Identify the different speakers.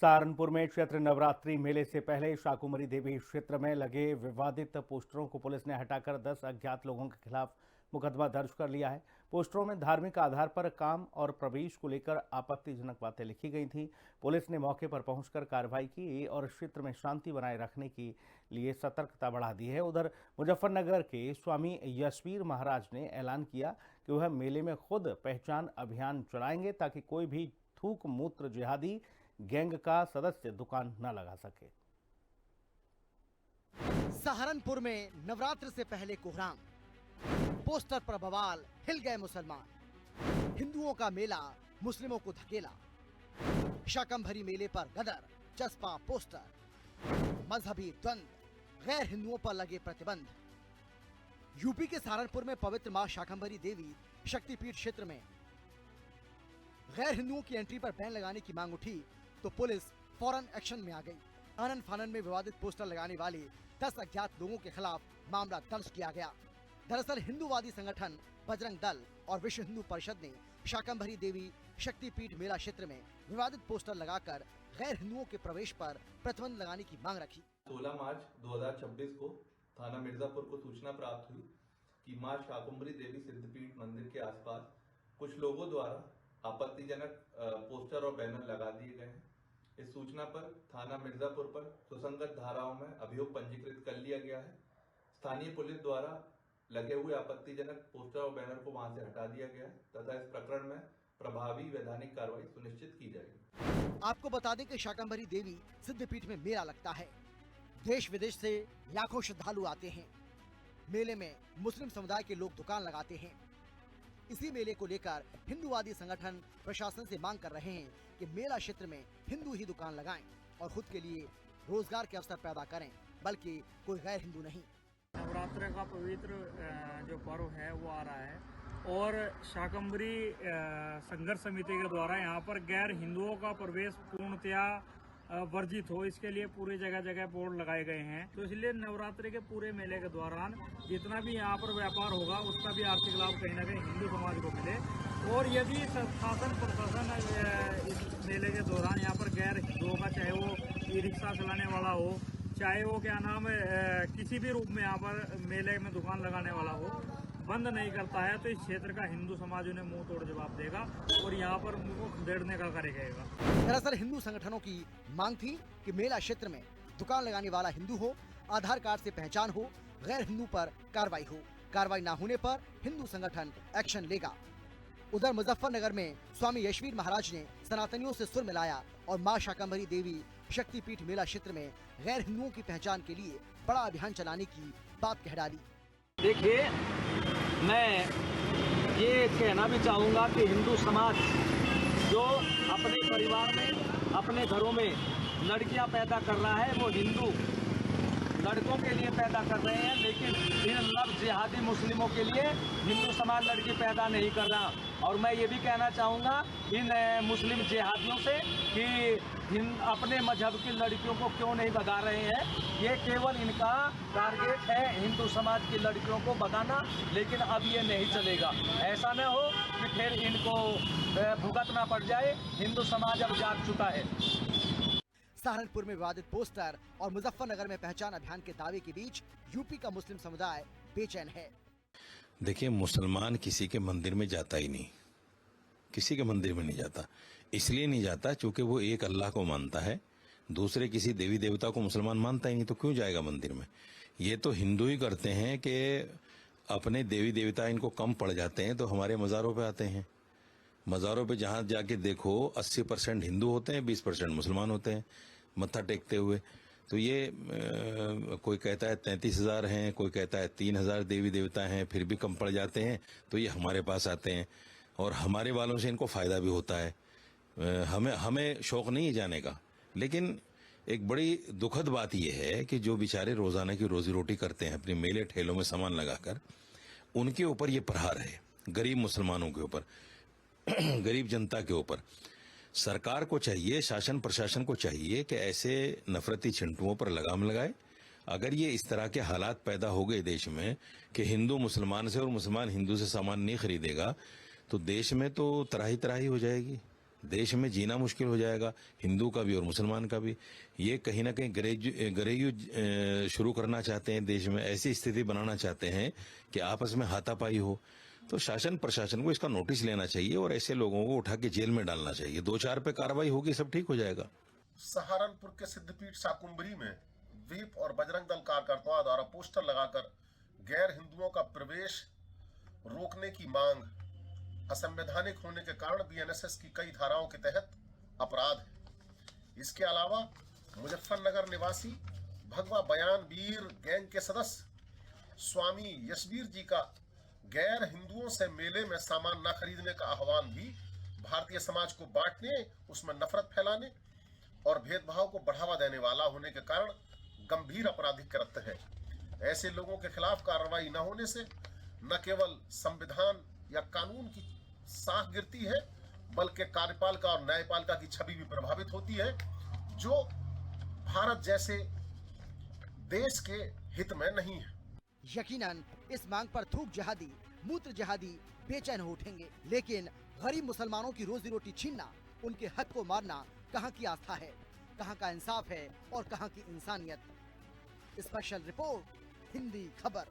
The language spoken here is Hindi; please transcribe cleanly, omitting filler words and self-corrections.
Speaker 1: सहारनपुर में चैत्र नवरात्रि मेले से पहले शाकुंभरी देवी क्षेत्र में लगे विवादित पोस्टरों को पुलिस ने हटाकर 10 अज्ञात लोगों के खिलाफ मुकदमा दर्ज कर लिया है। पोस्टरों में धार्मिक आधार पर काम और प्रवेश को लेकर आपत्तिजनक बातें लिखी गई थी। पुलिस ने मौके पर पहुंचकर कार्रवाई की और क्षेत्र में शांति बनाए रखने के लिए सतर्कता बढ़ा दी है। उधर मुजफ्फरनगर के स्वामी यशवीर महाराज ने ऐलान किया कि वह मेले में खुद पहचान अभियान चलाएंगे ताकि कोई भी थूक मूत्र जिहादी गैंग का सदस्य दुकान न लगा सके।
Speaker 2: सहारनपुर में नवरात्र से पहले कोहराम, पोस्टर पर बवाल, हिल गए मुसलमान। हिंदुओं का मेला, मुस्लिमों को धकेला। शाकंभरी मेले पर गदर, चस्पा पोस्टर। मजहबी द्वंद्व, गैर हिंदुओं पर लगे प्रतिबंध। यूपी के सहारनपुर में पवित्र मां शाकंभरी देवी शक्तिपीठ क्षेत्र में गैर हिंदुओं की एंट्री पर बैन लगाने की मांग उठी तो पुलिस फौरन एक्शन में आ गई। आनन फानन में विवादित पोस्टर लगाने वाले 10 अज्ञात लोगों के खिलाफ मामला दर्ज किया गया। दरअसल हिंदूवादी संगठन बजरंग दल और विश्व हिंदू परिषद ने शाकंभरी देवी शक्तिपीठ मेला क्षेत्र में विवादित पोस्टर लगाकर गैर हिंदुओं के प्रवेश पर प्रतिबंध लगाने की मांग रखी।
Speaker 3: 16 मार्च 2026 को थाना मिर्जापुर को सूचना प्राप्त हुई कि मां शाकंभरी देवी सिद्धपीठ मंदिर के आसपास कुछ लोगों द्वारा आपत्तिजनक पोस्टर और बैनर लगा दिए गए हैं। इस सूचना पर थाना मिर्जापुर पर सुसंगत धाराओं में अभियोग पंजीकृत कर लिया गया है। स्थानीय पुलिस द्वारा लगे हुए आपत्तिजनक पोस्टर और बैनर को वहां से हटा दिया गया है तथा इस प्रकरण में प्रभावी वैधानिक कार्रवाई सुनिश्चित की जाएगी।
Speaker 2: आपको बता दें कि शाकंभरी देवी सिद्धपीठ में मेला लगता है। देश विदेश से लाखों श्रद्धालु आते हैं। मेले में मुस्लिम समुदाय के लोग दुकान लगाते हैं। इसी मेले को लेकर हिंदूवादी संगठन प्रशासन से मांग कर रहे हैं कि मेला क्षेत्र में हिंदू ही दुकान लगाएं और खुद के लिए रोजगार के अवसर पैदा करें, बल्कि कोई गैर हिंदू नहीं।
Speaker 4: नवरात्र का पवित्र जो पर्व है वो आ रहा है और शाकंभरी संघर्ष समिति के द्वारा यहाँ पर गैर हिंदुओं का प्रवेश पूर्णतया वर्जित हो, इसके लिए पूरी जगह जगह बोर्ड लगाए गए हैं। तो इसलिए नवरात्रि के पूरे मेले के दौरान जितना भी यहाँ पर व्यापार होगा उसका भी आर्थिक लाभ कहीं ना कहीं हिंदू समाज को मिले। और यदि शासन प्रशासन इस मेले के दौरान यहाँ पर गैर हिंदुओं का, चाहे वो ई रिक्शा चलाने वाला हो, चाहे वो क्या नाम किसी भी रूप में यहाँ पर मेले में दुकान लगाने वाला हो, बंद नहीं करता है तो इस क्षेत्र का हिंदू समाज उन्हें मुंह तोड़ जवाब देगा और यहाँ पर मुंह खदेड़ने का करेगा।
Speaker 2: दरअसल हिंदू संगठनों की मांग थी कि मेला क्षेत्र में दुकान लगाने वाला हिंदू हो, आधार कार्ड से पहचान हो, गैर हिंदू पर कार्रवाई हो। कार्रवाई न होने पर हिंदू संगठन एक्शन लेगा। उधर मुजफ्फरनगर में स्वामी यशवीर महाराज ने सनातनियों से सुर मिलाया और मां शाकंभरी देवी शक्तिपीठ मेला क्षेत्र में गैर हिंदुओं की पहचान के लिए बड़ा अभियान चलाने की बात कह डाली।
Speaker 5: देखिए, मैं ये कहना भी चाहूँगा कि हिंदू समाज जो अपने परिवार में, अपने घरों में लड़कियां पैदा कर रहा है वो हिंदू लड़कों के लिए पैदा कर रहे हैं, लेकिन इन नव जिहादी मुस्लिमों के लिए हिंदू समाज लड़की पैदा नहीं कर रहा। और मैं ये भी कहना चाहूँगा इन मुस्लिम जिहादियों से कि अपने मजहब की लड़कियों को क्यों नहीं भगा रहे हैं। ये केवल इनका टारगेट है हिंदू समाज की लड़कियों को भगाना, लेकिन अब ये नहीं चलेगा। ऐसा न हो कि फिर इनको भुगतना पड़ जाए। हिंदू समाज अब जाग चुका है।
Speaker 2: सहारनपुर में विवादित पोस्टर और मुजफ्फरनगर में पहचान अभियान के दावे के बीच यूपी का मुस्लिम समुदाय बेचैन है।
Speaker 6: देखिए, मुसलमान किसी के मंदिर में जाता ही नहीं, किसी के मंदिर में नहीं जाता। इसलिए नहीं जाता क्योंकि वो एक अल्लाह को मानता है, दूसरे किसी देवी देवता को मुसलमान मानता ही नहीं, तो क्यों जाएगा मंदिर में। ये तो हिंदू ही करते हैं कि अपने देवी देवता इनको कम पड़ जाते हैं तो हमारे मज़ारों पे आते हैं। मज़ारों पे जहाँ जाके देखो 80% हिंदू होते हैं, 20% मुसलमान होते हैं मत्था टेकते हुए। तो ये कोई कहता है 33,000 हैं, कोई कहता है 3,000 देवी देवता हैं, फिर भी कम पड़ जाते हैं तो ये हमारे पास आते हैं और हमारे वालों से इनको फ़ायदा भी होता है। हमें शौक़ नहीं है जाने का, लेकिन एक बड़ी दुखद बात यह है कि जो बेचारे रोज़ाना की रोज़ी रोटी करते हैं अपने मेले ठेलों में सामान लगाकर, उनके ऊपर ये प्रहार है, गरीब मुसलमानों के ऊपर, गरीब जनता के ऊपर। सरकार को चाहिए, शासन प्रशासन को चाहिए कि ऐसे नफरती छिंटुओं पर लगाम लगाए। अगर ये इस तरह के हालात पैदा हो गए देश में कि हिंदू मुसलमान से और मुसलमान हिंदू से सामान नहीं खरीदेगा तो देश में तो तराही तराही हो जाएगी। देश में जीना मुश्किल हो जाएगा, हिंदू का भी और मुसलमान का भी। ये कहीं ना कहीं गरेयू शुरू करना चाहते हैं देश में, ऐसी स्थिति बनाना चाहते हैं कि आपस में हाथापाई हो। तो शासन प्रशासन को इसका नोटिस लेना चाहिए और ऐसे लोगों को उठा के जेल में डालना चाहिए। 2-4 पे कार्रवाई होगी, सब ठीक हो जाएगा।
Speaker 7: सहारनपुर के सिद्धपीठ शाकुंभरी में वीप और बजरंग दल कार्यकर्ताओं द्वारा पोस्टर लगाकर गैर हिंदुओं का प्रवेश रोकने की मांग असंवैधानिक होने के कारण बीएनएसएस की कई धाराओं के तहत अपराध है। इसके अलावा मुजफ्फरनगर निवासी भगवा बयान वीर गैंग के सदस्य स्वामी यशवीर जी का गैर हिंदुओं से मेले में सामान न खरीदने का आह्वान भी भारतीय समाज को बांटने, उसमें नफरत फैलाने और भेदभाव को बढ़ावा देने वाला होने के कारण गंभीर आपराधिक कृत्य है। ऐसे लोगों के खिलाफ कार्रवाई न होने से न केवल संविधान या कानून की साख गिरती है, बल्कि कार्यपालिका और न्यायपालिका की छवि भी प्रभावित होती है, जो भारत जैसे देश के हित में नहीं है।
Speaker 2: यकीनन इस मांग पर थूक जहादी, मूत्र जहादी बेचैन हो उठेंगे, लेकिन गरीब मुसलमानों की रोजी रोटी छीनना, उनके हक को मारना कहाँ की आस्था है, कहाँ का इंसाफ है और कहाँ की इंसानियत। स्पेशल रिपोर्ट, हिंदी खबर।